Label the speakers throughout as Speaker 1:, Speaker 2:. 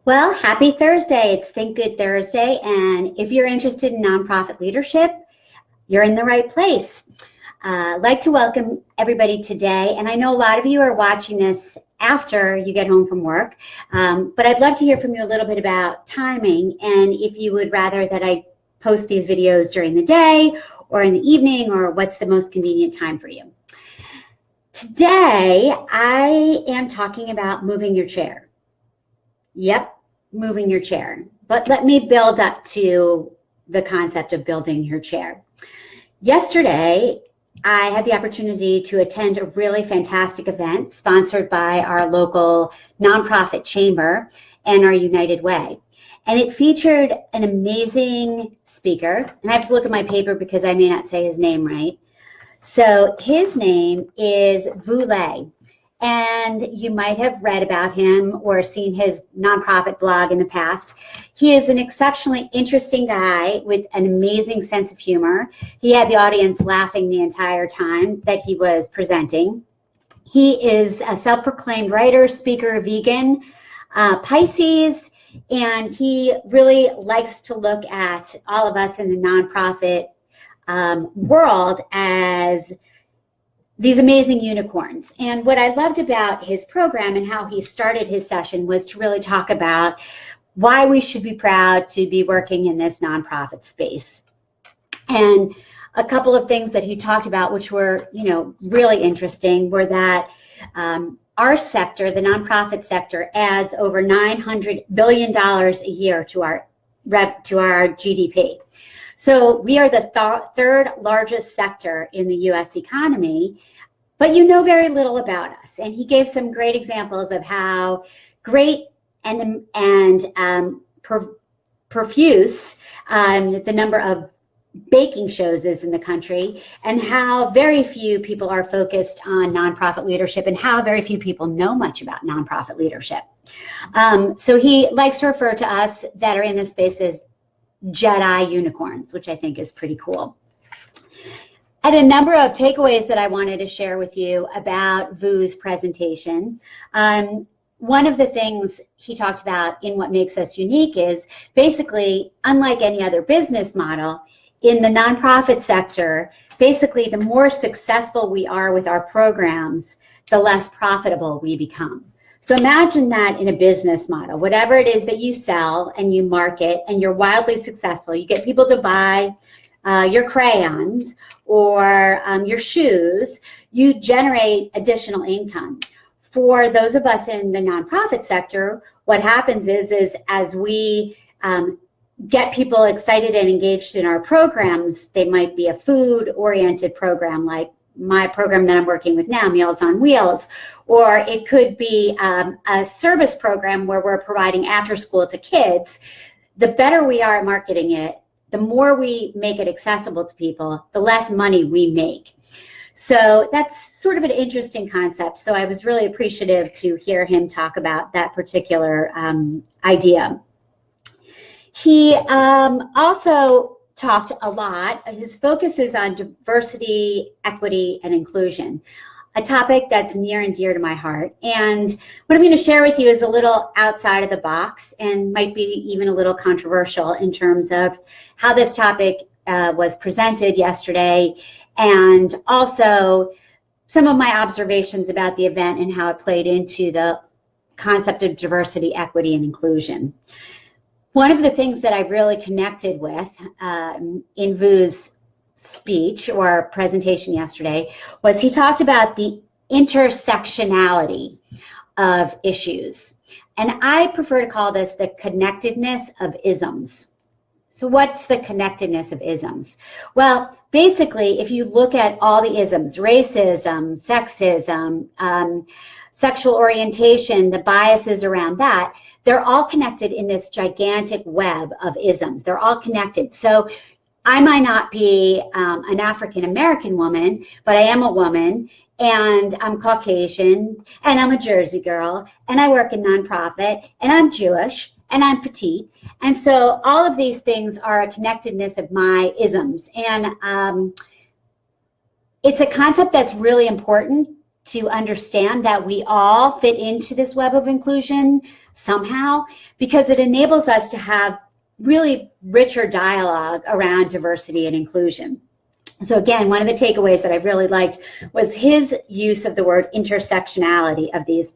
Speaker 1: Well, happy Thursday. It's Think Good Thursday, and if you're interested in nonprofit leadership, you're in the right place. I'd like to welcome everybody today, and I know a lot of you are watching this after you get home from work, but I'd love to hear from you a little bit about timing, and if you would rather that I post these videos during the day or in the evening, or what's the most convenient time for you. Today, I am talking about moving your chair. Yep, moving your chair. But let me build up to the concept of building your chair. Yesterday, I had the opportunity to attend a really fantastic event sponsored by our local nonprofit chamber and our United Way. And it featured an amazing speaker. And I have to look at my paper because I may not say his name right. So his name is Vu Le. And you might have read about him or seen his nonprofit blog in the past. He is an exceptionally interesting guy with an amazing sense of humor. He had the audience laughing the entire time that he was presenting. He is a self-proclaimed writer, speaker, vegan, Pisces, and he really likes to look at all of us in the nonprofit world as these amazing unicorns. And what I loved about his program and how he started his session was to really talk about why we should be proud to be working in this nonprofit space. And a couple of things that he talked about, which were, really interesting, were that our sector, the nonprofit sector, adds over $900 billion a year to our GDP. So we are the third largest sector in the U.S. economy, but you know very little about us. And he gave some great examples of how great and profuse the number of baking shows is in the country, and how very few people are focused on nonprofit leadership, and how very few people know much about nonprofit leadership. So he likes to refer to us that are in this space as Jedi unicorns, which I think is pretty cool. I had a number of takeaways that I wanted to share with you about Vu's presentation. One of the things he talked about in what makes us unique is basically, unlike any other business model, in the nonprofit sector, basically the more successful we are with our programs, the less profitable we become. So imagine that in a business model, whatever it is that you sell and you market and you're wildly successful, you get people to buy your crayons or your shoes, you generate additional income. For those of us in the nonprofit sector, what happens is as we get people excited and engaged in our programs, they might be a food-oriented program like my program that I'm working with now, Meals on Wheels, or it could be a service program where we're providing after school to kids. The better we are at marketing it, the more we make it accessible to people, the less money we make. So that's sort of an interesting concept. So I was really appreciative to hear him talk about that particular idea. He also talked a lot. His focus is on diversity, equity, and inclusion, a topic that's near and dear to my heart. And what I'm going to share with you is a little outside of the box and might be even a little controversial in terms of how this topic was presented yesterday, and also some of my observations about the event and how it played into the concept of diversity, equity, and inclusion. One of the things that I really connected with in Vu's speech or presentation yesterday was he talked about the intersectionality of issues. And I prefer to call this the connectedness of isms. So what's the connectedness of isms? Well, basically, if you look at all the isms, racism, sexism, sexual orientation, the biases around that, they're all connected in this gigantic web of isms. They're all connected. So I might not be an African-American woman, but I am a woman, and I'm Caucasian, and I'm a Jersey girl, and I work in nonprofit, and I'm Jewish, and I'm petite. And so all of these things are a connectedness of my isms. And it's a concept that's really important to understand that we all fit into this web of inclusion somehow, because it enables us to have really richer dialogue around diversity and inclusion. So again, one of the takeaways that I really liked was his use of the word intersectionality of these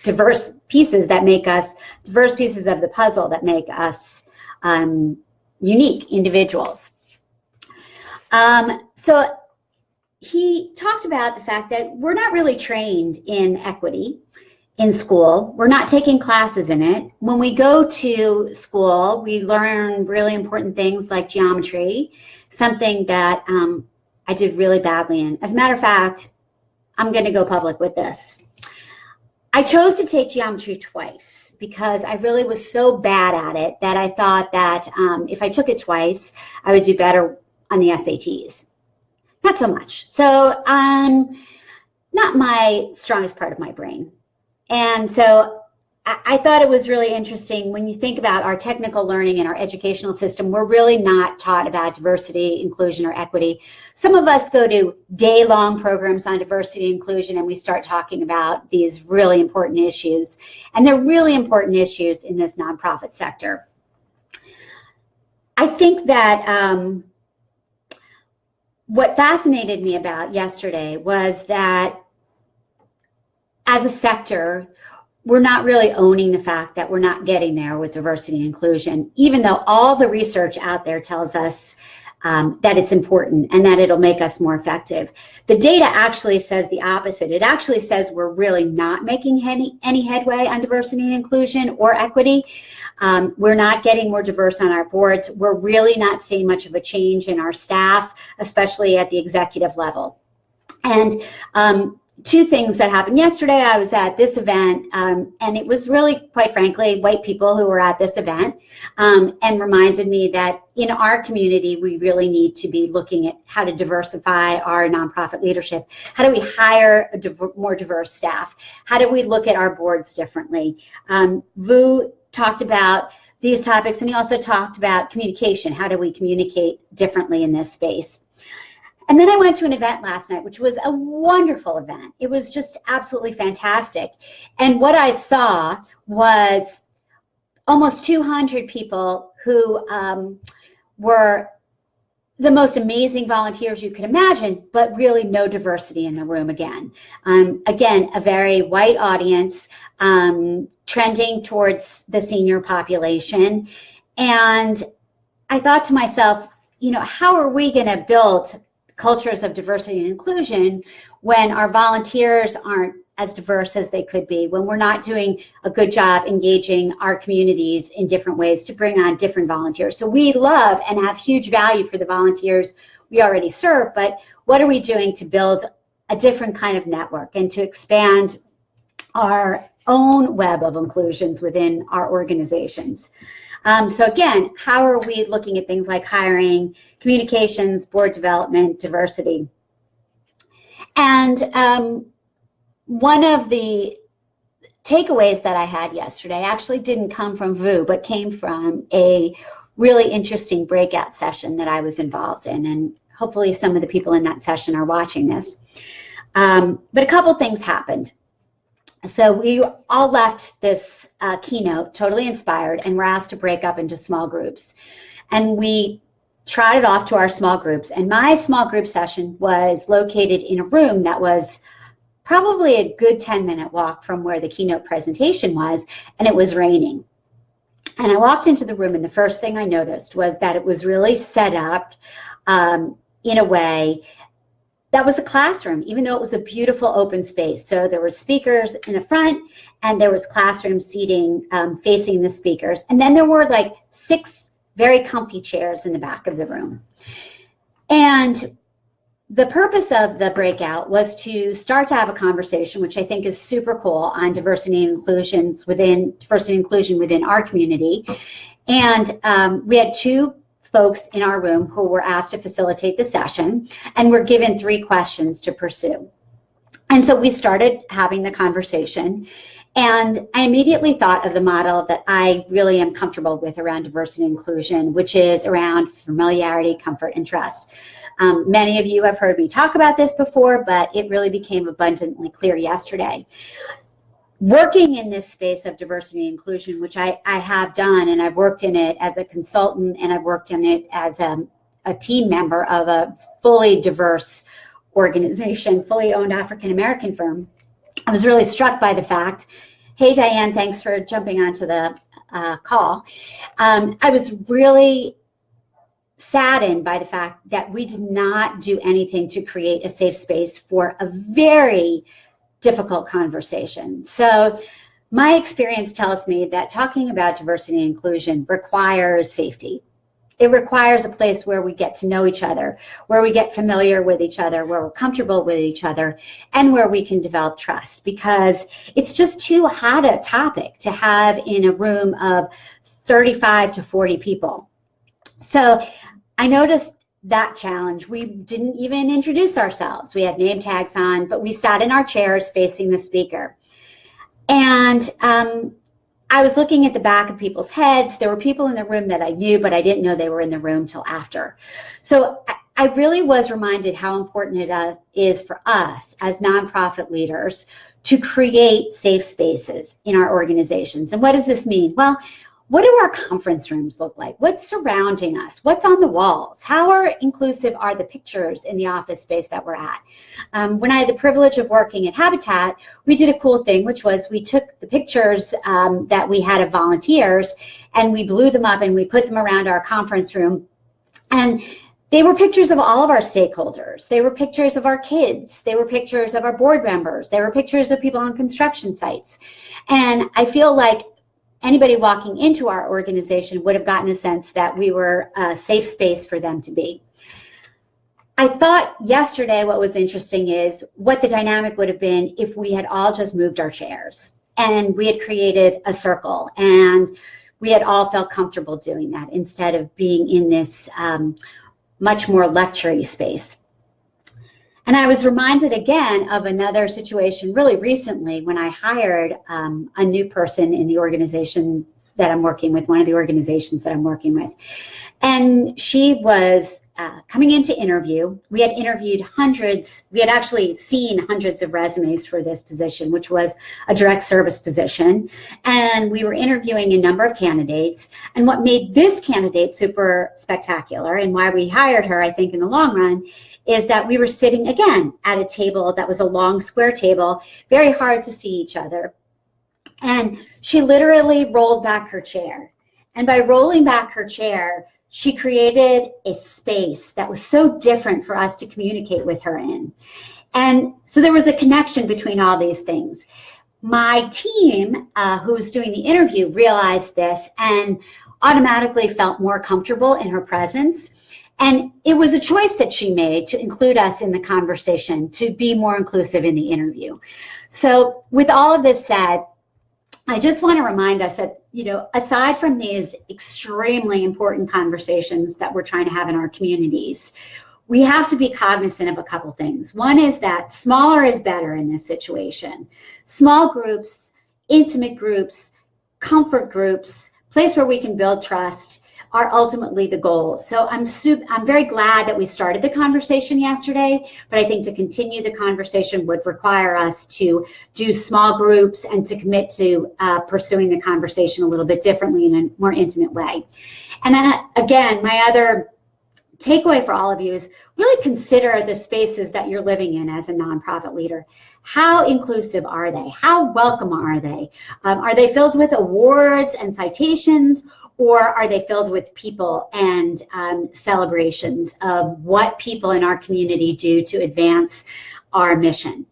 Speaker 1: diverse pieces of the puzzle that make us unique individuals. So he talked about the fact that we're not really trained in equity in school. We're not taking classes in it. When we go to school, we learn really important things like geometry, something that I did really badly in. As a matter of fact, I'm going to go public with this. I chose to take geometry twice because I really was so bad at it that I thought that if I took it twice, I would do better on the SATs. Not so much. So not my strongest part of my brain. And so I thought it was really interesting when you think about our technical learning in our educational system, we're really not taught about diversity, inclusion, or equity. Some of us go to day-long programs on diversity and inclusion, and we start talking about these really important issues. And they're really important issues in this nonprofit sector. I think that what fascinated me about yesterday was that as a sector, we're not really owning the fact that we're not getting there with diversity and inclusion, even though all the research out there tells us that it's important and that it'll make us more effective. The data actually says the opposite. It actually says we're really not making any headway on diversity and inclusion or equity. We're not getting more diverse on our boards. We're really not seeing much of a change in our staff, especially at the executive level. And two things that happened yesterday. I was at this event, and it was really, quite frankly, white people who were at this event, and reminded me that in our community, we really need to be looking at how to diversify our nonprofit leadership. How do we hire more diverse staff? How do we look at our boards differently? Vu talked about these topics, and he also talked about communication. How do we communicate differently in this space? And then I went to an event last night, which was a wonderful event. It was just absolutely fantastic. And what I saw was almost 200 people who were the most amazing volunteers you could imagine, but really no diversity in the room again. Again, a very white audience, trending towards the senior population. And I thought to myself, you know, how are we going to build cultures of diversity and inclusion when our volunteers aren't as diverse as they could be, when we're not doing a good job engaging our communities in different ways to bring on different volunteers. So we love and have huge value for the volunteers we already serve, but what are we doing to build a different kind of network and to expand our own web of inclusions within our organizations? So again, how are we looking at things like hiring, communications, board development, diversity? And one of the takeaways that I had yesterday actually didn't come from Vu, but came from a really interesting breakout session that I was involved in. And hopefully some of the people in that session are watching this. But a couple things happened. So we all left this keynote totally inspired and were asked to break up into small groups. And we trotted off to our small groups. And my small group session was located in a room that was probably a good 10-minute walk from where the keynote presentation was, and it was raining. And I walked into the room, and the first thing I noticed was that it was really set up in a way that was a classroom, even though it was a beautiful open space. So there were speakers in the front, and there was classroom seating facing the speakers. And then there were like 6 very comfy chairs in the back of the room. And the purpose of the breakout was to start to have a conversation, which I think is super cool, on diversity and inclusion within our community. And we had 2 folks in our room who were asked to facilitate the session, and were given 3 questions to pursue. And so we started having the conversation, and I immediately thought of the model that I really am comfortable with around diversity and inclusion, which is around familiarity, comfort, and trust. Many of you have heard me talk about this before, but it really became abundantly clear yesterday. Working in this space of diversity and inclusion, which I have done, and I've worked in it as a consultant, and I've worked in it as a team member of a fully diverse organization, fully owned African-American firm, I was really struck by the fact, hey Diane, thanks for jumping onto the call. I was really saddened by the fact that we did not do anything to create a safe space for a very difficult conversation. So my experience tells me that talking about diversity and inclusion requires safety. It requires a place where we get to know each other, where we get familiar with each other, where we're comfortable with each other, and where we can develop trust, because it's just too hot a topic to have in a room of 35 to 40 people. So I noticed that challenge. We didn't even introduce ourselves. We had name tags on, but we sat in our chairs facing the speaker. And I was looking at the back of people's heads. There were people in the room that I knew, but I didn't know they were in the room till after. So I really was reminded how important it is for us as nonprofit leaders to create safe spaces in our organizations. And what does this mean? Well, what do our conference rooms look like? What's surrounding us? What's on the walls? How inclusive are the pictures in the office space that we're at? When I had the privilege of working at Habitat, we did a cool thing, which was we took the pictures that we had of volunteers and we blew them up and we put them around our conference room. And they were pictures of all of our stakeholders. They were pictures of our kids. They were pictures of our board members. They were pictures of people on construction sites. And I feel like anybody walking into our organization would have gotten a sense that we were a safe space for them to be. I thought yesterday what was interesting is what the dynamic would have been if we had all just moved our chairs and we had created a circle and we had all felt comfortable doing that instead of being in this much more lecture-y space. And I was reminded again of another situation really recently when I hired a new person in the organization that I'm working with, one of the organizations that I'm working with. And she was coming in to interview. We had interviewed hundreds, we had actually seen hundreds of resumes for this position, which was a direct service position. And we were interviewing a number of candidates. And what made this candidate super spectacular and why we hired her, I think in the long run, is that we were sitting again at a table that was a long square table, very hard to see each other. And she literally rolled back her chair. And by rolling back her chair, she created a space that was so different for us to communicate with her in. And so there was a connection between all these things. My team, who was doing the interview, realized this and automatically felt more comfortable in her presence. And it was a choice that she made to include us in the conversation, to be more inclusive in the interview. So with all of this said, I just want to remind us that, you know, aside from these extremely important conversations that we're trying to have in our communities, we have to be cognizant of a couple things. One is that smaller is better in this situation. Small groups, intimate groups, comfort groups, place where we can build trust are ultimately the goal. So I'm very glad that we started the conversation yesterday, but I think to continue the conversation would require us to do small groups and to commit to pursuing the conversation a little bit differently in a more intimate way. And then again, my other takeaway for all of you is really consider the spaces that you're living in as a nonprofit leader. How inclusive are they? How welcome are they? Are they filled with awards and citations? Or are they filled with people and celebrations of what people in our community do to advance our mission?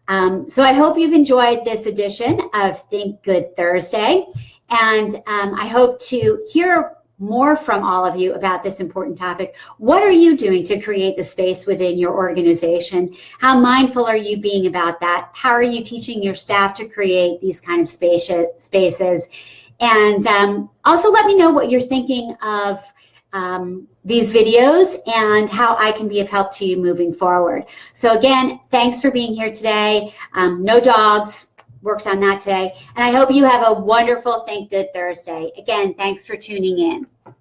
Speaker 1: So I hope you've enjoyed this edition of Think Good Thursday. And I hope to hear more from all of you about this important topic. What are you doing to create the space within your organization? How mindful are you being about that? How are you teaching your staff to create these kind of spaces? And also let me know what you're thinking of these videos and how I can be of help to you moving forward. So again, thanks for being here today. No dogs, worked on that today. And I hope you have a wonderful Think Good Thursday. Again, thanks for tuning in.